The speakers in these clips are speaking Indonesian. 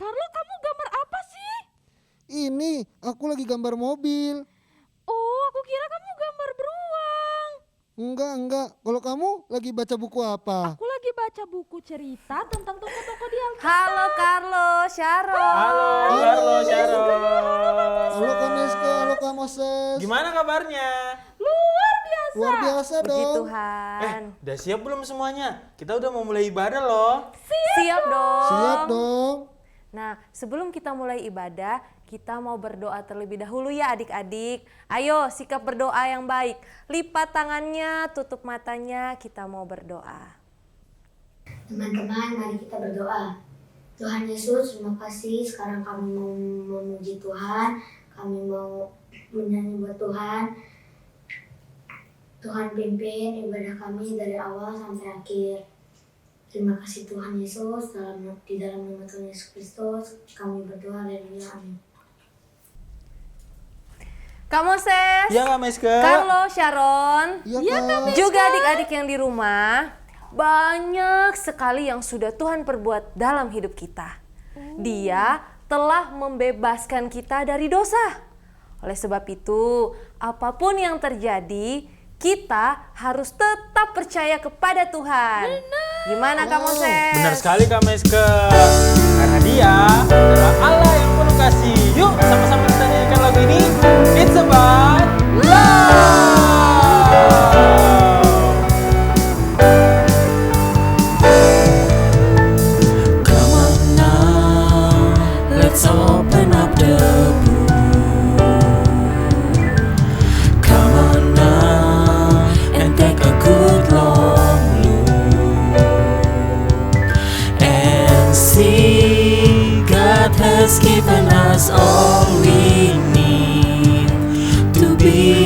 Carlo, kamu gambar apa sih? Ini, aku lagi gambar mobil. Oh, aku kira kamu gambar beruang. Enggak. Kalau kamu lagi baca buku apa? Aku lagi baca buku cerita tentang toko-toko di Alkitab. Halo Carlo, Sharon. Halo Carlo, Sharon. Halo Kak Meska, halo Kak Moses. Gimana kabarnya? Luar biasa. Luar biasa Puji dong. Tuhan. Udah siap belum semuanya? Kita udah mau mulai ibadah loh. Siap dong. Siap dong. Nah, sebelum kita mulai ibadah, kita mau berdoa terlebih dahulu ya adik-adik. Ayo sikap berdoa yang baik. Lipat tangannya, tutup matanya, kita mau berdoa. Teman-teman, mari kita berdoa. Tuhan Yesus, terima kasih sekarang kami mau memuji Tuhan, kami mau menyanyi buat Tuhan. Tuhan pimpin ibadah kami dari awal sampai akhir. Terima kasih Tuhan Yesus, di dalam nama Tuhan Yesus Kristus kami berdoa, haleluya, amin. Kak Moses, Iya Kak Meska. Carlo, Sharon, Iya Kak. juga adik-adik yang di rumah, banyak sekali yang sudah Tuhan perbuat dalam hidup kita. Dia telah membebaskan kita dari dosa. Oleh sebab itu, apapun yang terjadi, kita harus tetap percaya kepada Tuhan. Gimana Kak Moses? Benar sekali Kak Meska. Karena dia adalah Allah yang penuh kasih. Yuk sama-sama kita nyanyikan lagu ini. It's about love. Come on now, let's open up the book. Come on now and take a good long look and see God has given us all we need to be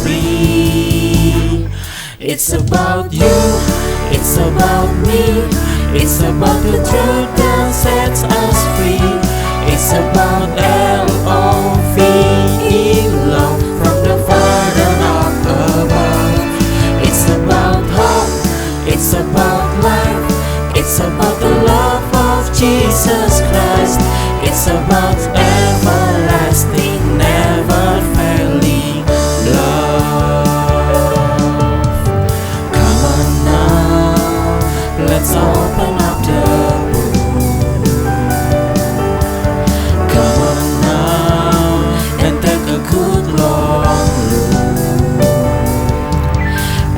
free. It's about you, it's about me, it's about the truth that sets us free. It's about L-O-V-E, love from the Father up above. It's about hope, it's about life, it's about the love of Jesus Christ. It's about everlasting, never failing love. Come on now, let's open up the book. Come on now and take a good long look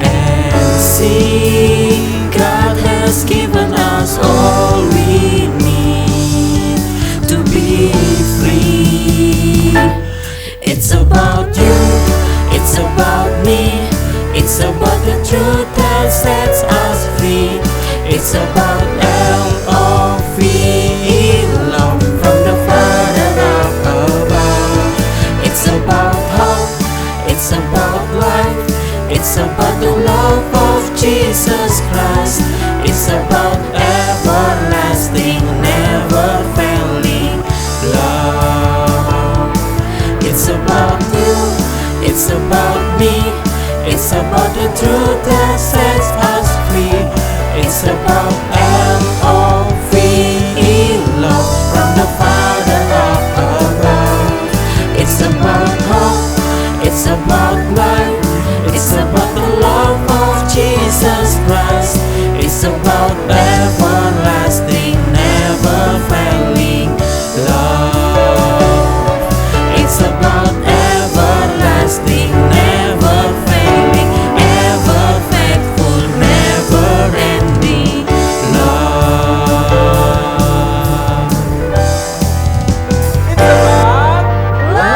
and see God has given us all we need to be free. It's about you, it's about me, it's about the truth that sets us free. It's about L-O-V-E, love from the Father up above. It's about hope, it's about life, it's about the love of Jesus Christ. It's about everlasting, never failing love. It's about you, it's about me, it's about the truth that sets us free. It's about L-O-V-E, love from the Father up above. It's about hope, it's about life, it's about the love of Jesus Christ. It's about everlasting, never failing love. It's about everlasting, never failing, ever faithful, never ending love. It's about Love.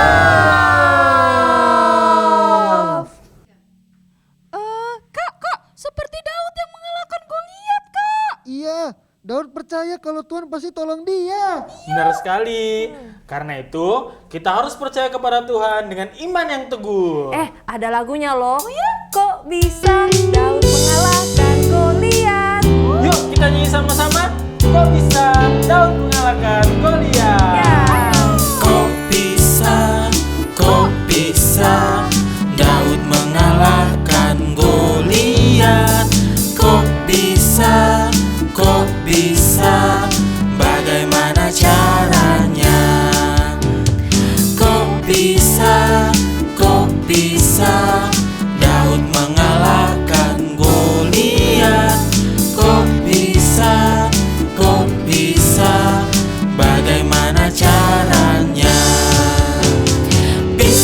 Kak, seperti Daud yang mengalahkan Goliat, Kak. Iya, Daud percaya kalau Tuhan pasti tolong dia. benar sekali. Karena itu kita harus percaya kepada Tuhan dengan iman yang teguh. Ada lagunya loh. Kok bisa Daud mengalahkan Goliat? Yuk kita nyanyi sama-sama. Kok bisa Daud mengalahkan Goliat? Ya. Kok bisa Daud mengalahkan Goliat? Kok bisa, bagaimana cara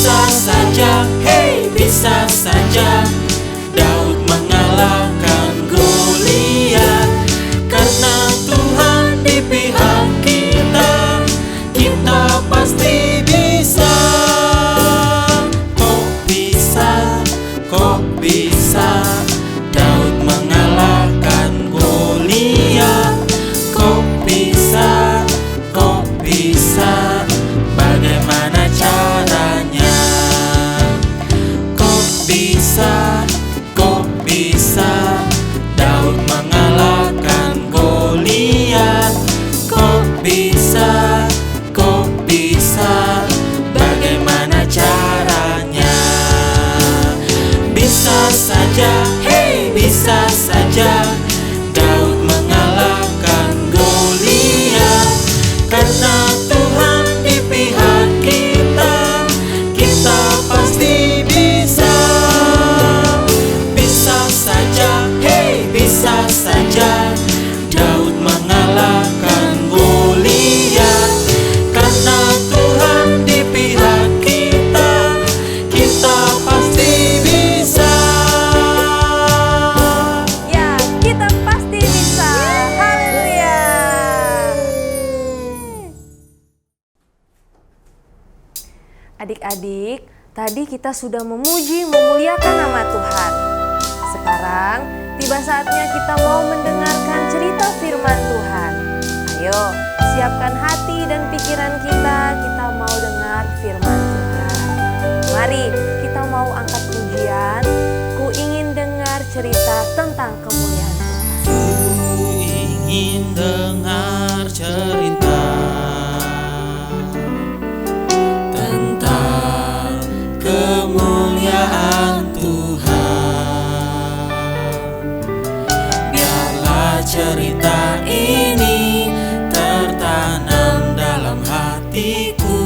Bisa saja, hey bisa saja Daud mengalahkan Goliat. Karena Tuhan di pihak kita, kita pasti bisa. Kok bisa Daud mengalahkan Goliat? Kok bisa, bagaimana caranya? Kok bisa Daud mengalahkan Goliat? Kok bisa, bagaimana caranya? Bisa saja, hey bisa saja Daud mengalahkan Goliat. Karena Tuhan di pihak kita, kita pasti bisa. Bisa saja, hey bisa saja Daud mengalahkan Goliat. Karena Tuhan di pihak kita, kita pasti bisa. Ya, kita pasti bisa. Haleluya. Adik-adik, tadi kita sudah memuji, memuliakan nama Tuhan. Sekarang tiba saatnya kita mau mendengarkan cerita firman Tuhan. Ayo, siapkan hati dan pikiran kita mau dengar firman Tuhan. Mari kita mau angkat pujian. Ku ingin dengar cerita tentang kemuliaan Tuhan. Ku ingin dengar cerita tentang kemuliaan Tuhan. Biarlah cerita ini tertanam dalam hatiku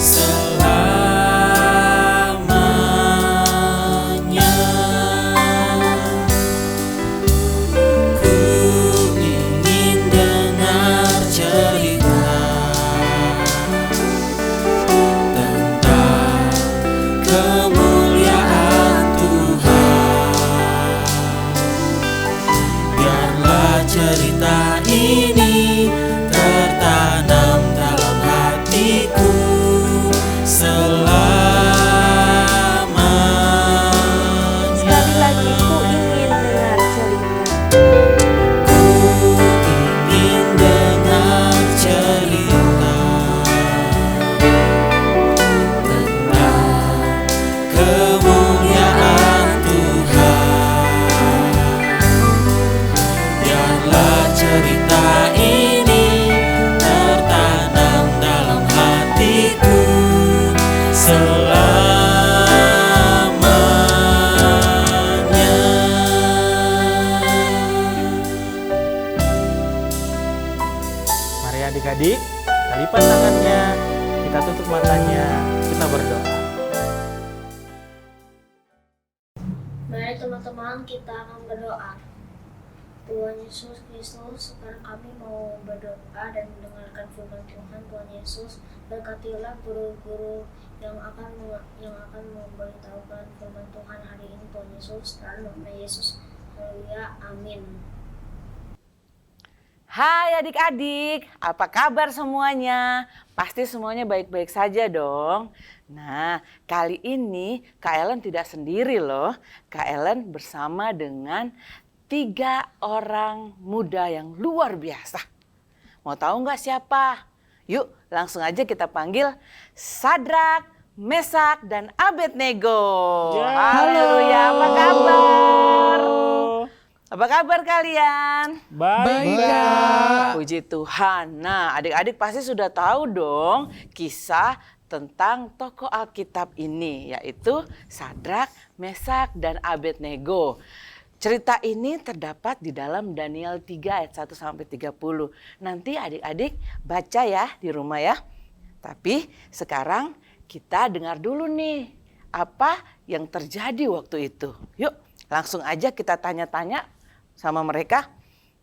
selamanya. Ku ingin dengar cerita tentang kemuliaan Tuhan. Biarlah cerita ini tertanam dalam hatiku selamanya. Sekali lagi, ku ingin dengar cerita. Ku ingin dengar cerita tentang kemuliaan Tuhan. Biarlah cerita ini tertanam dalam hatiku selamanya. Mari adik-adik, kita lipat tangannya, kita tutup matanya, kita berdoa. Mari teman-teman kita akan berdoa. Tuhan Yesus Kristus, sekarang kami mau berdoa dan mendengarkan firman Tuhan. Tuhan Yesus, berkatilah guru-guru yang akan memberitahukan firman Tuhan hari ini. Tuhan Yesus, dalam nama Yesus, haleluya, amin. Hai adik-adik, apa kabar semuanya? Pasti semuanya baik-baik saja dong. Nah, kali ini Kak Ellen tidak sendiri loh. Kak Ellen bersama dengan 3 orang muda yang luar biasa. Mau tahu nggak siapa? Yuk langsung aja kita panggil Sadrak, Mesak, dan Abednego. Haleluya, apa kabar? Apa kabar kalian? Baik. Puji Tuhan. Nah, adik-adik pasti sudah tahu dong kisah tentang tokoh Alkitab ini, yaitu Sadrak, Mesak, dan Abednego. Cerita ini terdapat di dalam Daniel 3 ayat 1 sampai 30. Nanti adik-adik baca ya di rumah ya. Tapi sekarang kita dengar dulu nih apa yang terjadi waktu itu. Yuk, langsung aja kita tanya-tanya sama mereka.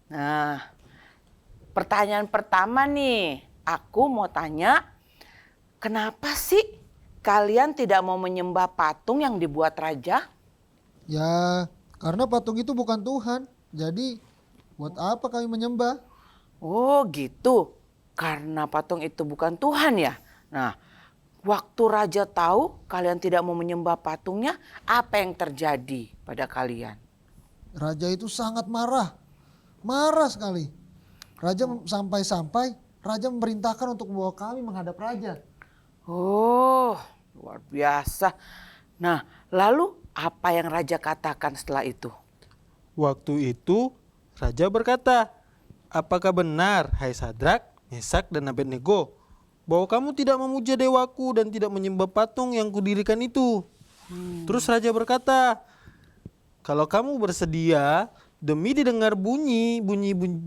Nah, pertanyaan pertama nih, aku mau tanya, kenapa sih kalian tidak mau menyembah patung yang dibuat raja? Ya, karena patung itu bukan Tuhan. Jadi, buat apa kami menyembah? Oh gitu, karena patung itu bukan Tuhan ya? Nah, waktu raja tahu kalian tidak mau menyembah patungnya, apa yang terjadi pada kalian? Raja itu sangat marah. Marah sekali. Raja sampai-sampai Raja memerintahkan untuk membawa kami menghadap Raja. Oh, luar biasa. Nah, lalu apa yang raja katakan setelah itu? Waktu itu raja berkata, apakah benar, hai Sadrak, Mesak, dan Abednego, bahwa kamu tidak memuja dewaku dan tidak menyembah patung yang kudirikan itu? Terus raja berkata, kalau kamu bersedia demi didengar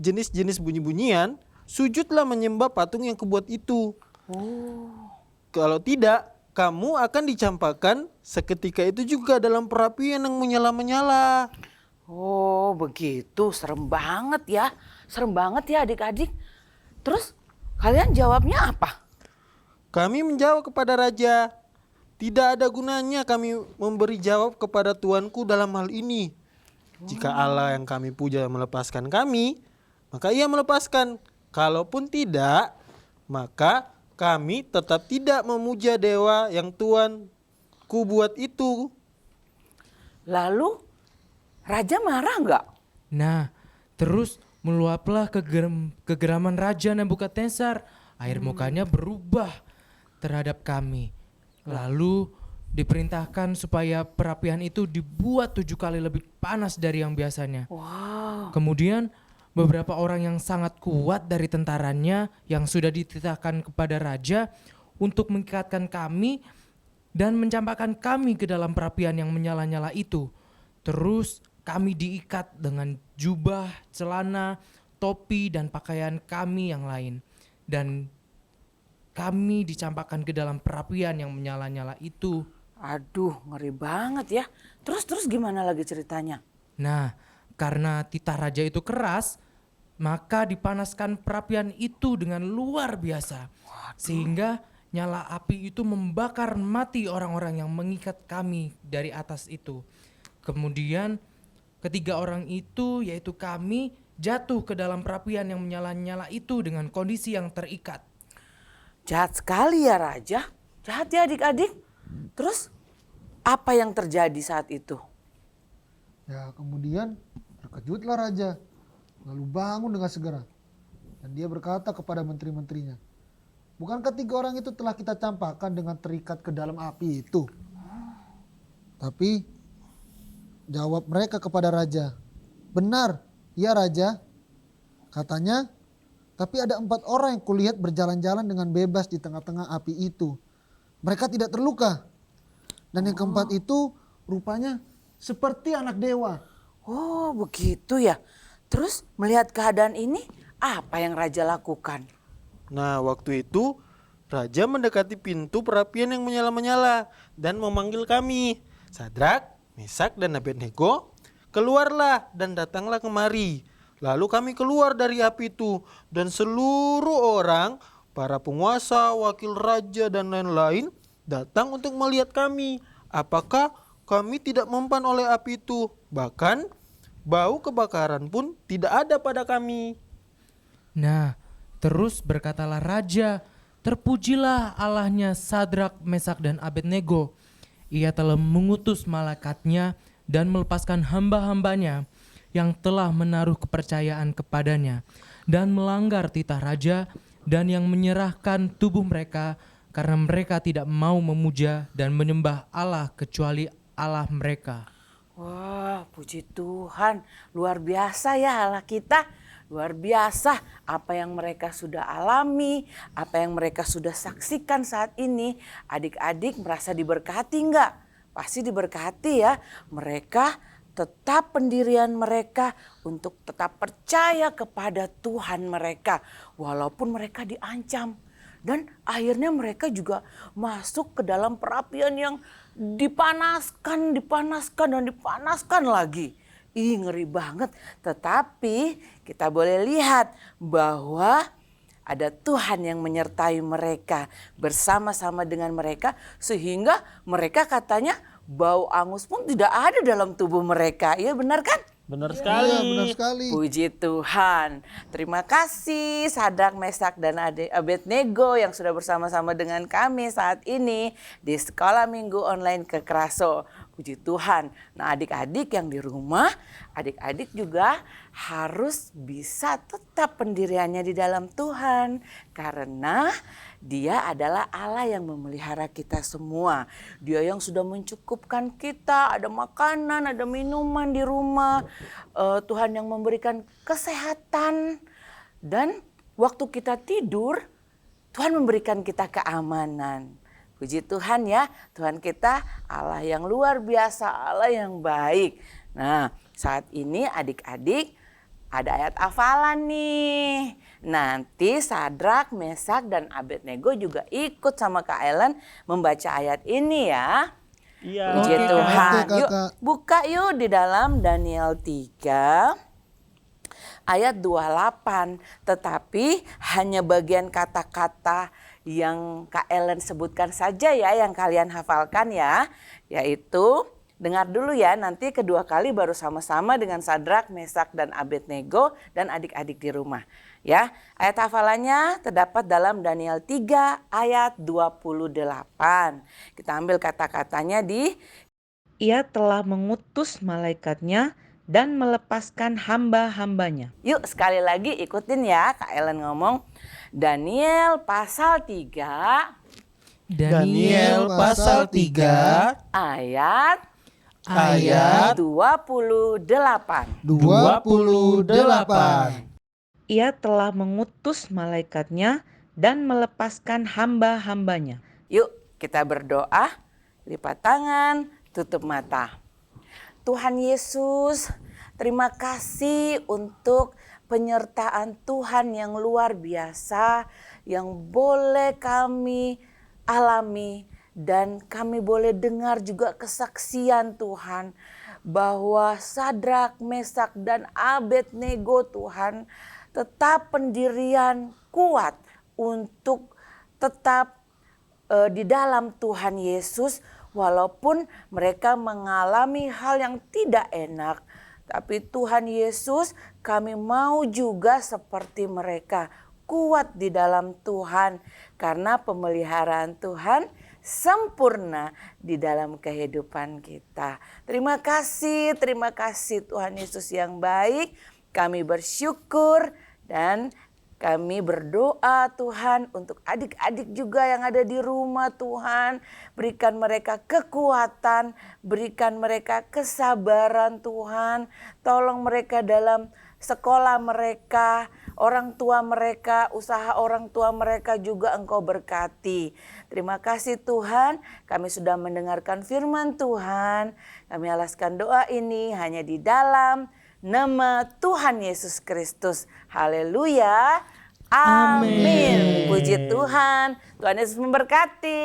jenis-jenis bunyi-bunyian, sujudlah menyembah patung yang kubuat itu. Kalau tidak, kamu akan dicampakkan seketika itu juga dalam perapian yang menyala-menyala. Oh begitu, serem banget ya. Serem banget ya adik-adik. Terus kalian jawabnya apa? Kami menjawab kepada raja, tidak ada gunanya kami memberi jawab kepada tuanku dalam hal ini. Jika Allah yang kami puja melepaskan kami, maka ia melepaskan. Kalaupun tidak, maka kami tetap tidak memuja dewa yang tuanku buat itu. Lalu raja marah nggak? Nah, terus meluaplah kegeraman Raja Nebukadnezar. Air mukanya berubah terhadap kami. Lalu diperintahkan supaya perapian itu dibuat 7 kali lebih panas dari yang biasanya. Kemudian beberapa orang yang sangat kuat dari tentaranya yang sudah dititahkan kepada raja untuk mengikatkan kami dan mencampakkan kami ke dalam perapian yang menyala-nyala itu. Terus kami diikat dengan jubah, celana, topi, dan pakaian kami yang lain. Dan kami dicampakkan ke dalam perapian yang menyala-nyala itu. Aduh, ngeri banget ya. Terus gimana lagi ceritanya? Nah, karena titah raja itu keras, maka dipanaskan perapian itu dengan luar biasa. Sehingga nyala api itu membakar mati orang-orang yang mengikat kami dari atas itu. Kemudian ketiga orang itu, yaitu kami, jatuh ke dalam perapian yang menyala-nyala itu dengan kondisi yang terikat. Jahat sekali ya raja. Jahat ya adik-adik. Terus apa yang terjadi saat itu? Ya, kemudian terkejutlah Raja. Lalu bangun dengan segera. Dan dia berkata kepada menteri-menterinya, bukankah 3 orang itu telah kita campakkan dengan terikat ke dalam api itu? Tapi jawab mereka kepada raja, benar, ya raja. Katanya, tapi ada 4 orang yang kulihat berjalan-jalan dengan bebas di tengah-tengah api itu. Mereka tidak terluka. Dan yang keempat itu rupanya seperti anak dewa. Oh begitu ya. Terus melihat keadaan ini, apa yang raja lakukan? Nah, waktu itu raja mendekati pintu perapian yang menyala-menyala dan memanggil kami, Sadrak, Mesak, dan Abednego, keluarlah dan datanglah kemari. Lalu kami keluar dari api itu dan seluruh orang, para penguasa, wakil raja, dan lain-lain datang untuk melihat kami. Apakah kami tidak mempan oleh api itu? Bahkan bau kebakaran pun tidak ada pada kami. Nah, terus berkatalah raja, terpujilah Allahnya Sadrak, Mesak, dan Abednego. Ia telah mengutus malaikatnya dan melepaskan hamba-hambanya yang telah menaruh kepercayaan kepadanya dan melanggar titah raja dan yang menyerahkan tubuh mereka karena mereka tidak mau memuja dan menyembah Allah kecuali Allah mereka. Wah, puji Tuhan, luar biasa ya Allah kita. Luar biasa apa yang mereka sudah alami, apa yang mereka sudah saksikan saat ini. Adik-adik merasa diberkati enggak? Pasti diberkati ya. Mereka tetap pendirian mereka untuk tetap percaya kepada Tuhan mereka. Walaupun mereka diancam. Dan akhirnya mereka juga masuk ke dalam perapian yang dipanaskan lagi. Ih, ngeri banget. Tetapi kita boleh lihat bahwa ada Tuhan yang menyertai mereka, bersama-sama dengan mereka, sehingga mereka katanya bau angus pun tidak ada dalam tubuh mereka. Iya benar kan? Benar Iya, sekali. benar sekali. Puji Tuhan. Terima kasih Sadrak, Mesak, dan Abednego yang sudah bersama-sama dengan kami saat ini di Sekolah Minggu Online Kekraso. Puji Tuhan. Nah, adik-adik yang di rumah, adik-adik juga harus bisa tetap pendiriannya di dalam Tuhan. Karena Dia adalah Allah yang memelihara kita semua. Dia yang sudah mencukupkan kita, ada makanan, ada minuman di rumah. Tuhan yang memberikan kesehatan. Dan waktu kita tidur, Tuhan memberikan kita keamanan. Puji Tuhan ya, Tuhan kita Allah yang luar biasa, Allah yang baik. Nah, saat ini adik-adik ada ayat hafalan nih. Nanti Sadrak, Mesak, dan Abednego juga ikut sama Kak Ellen membaca ayat ini ya. Iya. Puji Oke, Tuhan. Kak. Yuk buka yuk di dalam Daniel 3 ayat 28. Tetapi hanya bagian kata-kata yang Kak Ellen sebutkan saja ya yang kalian hafalkan ya. Yaitu dengar dulu ya, nanti kedua kali baru sama-sama dengan Sadrak, Mesak, dan Abednego dan adik-adik di rumah. Ya, ayat hafalannya terdapat dalam Daniel 3 ayat 28. Kita ambil kata-katanya di Ia telah mengutus malaikatnya dan melepaskan hamba-hambanya. Yuk sekali lagi ikutin ya, Kak Ellen ngomong. Daniel pasal 3 Daniel pasal 3 ayat ayat 28. 28. Ia telah mengutus malaikatnya dan melepaskan hamba-hambanya. Yuk kita berdoa, lipat tangan, tutup mata. Tuhan Yesus, terima kasih untuk penyertaan Tuhan yang luar biasa yang boleh kami alami dan kami boleh dengar juga kesaksian Tuhan bahwa Sadrak, Mesak, dan Abednego Tuhan tetap pendirian kuat untuk tetap di dalam Tuhan Yesus walaupun mereka mengalami hal yang tidak enak. Tapi Tuhan Yesus, kami mau juga seperti mereka kuat di dalam Tuhan karena pemeliharaan Tuhan sempurna di dalam kehidupan kita. Terima kasih Tuhan Yesus yang baik. Kami bersyukur dan kami berdoa Tuhan untuk adik-adik juga yang ada di rumah Tuhan. Berikan mereka kekuatan, berikan mereka kesabaran Tuhan. Tolong mereka dalam sekolah mereka, orang tua mereka, usaha orang tua mereka juga Engkau berkati. Terima kasih Tuhan, kami sudah mendengarkan firman Tuhan. Kami alaskan doa ini hanya di dalam nama Tuhan Yesus Kristus. Haleluya. Amin. Puji Tuhan. Tuhan Yesus memberkati.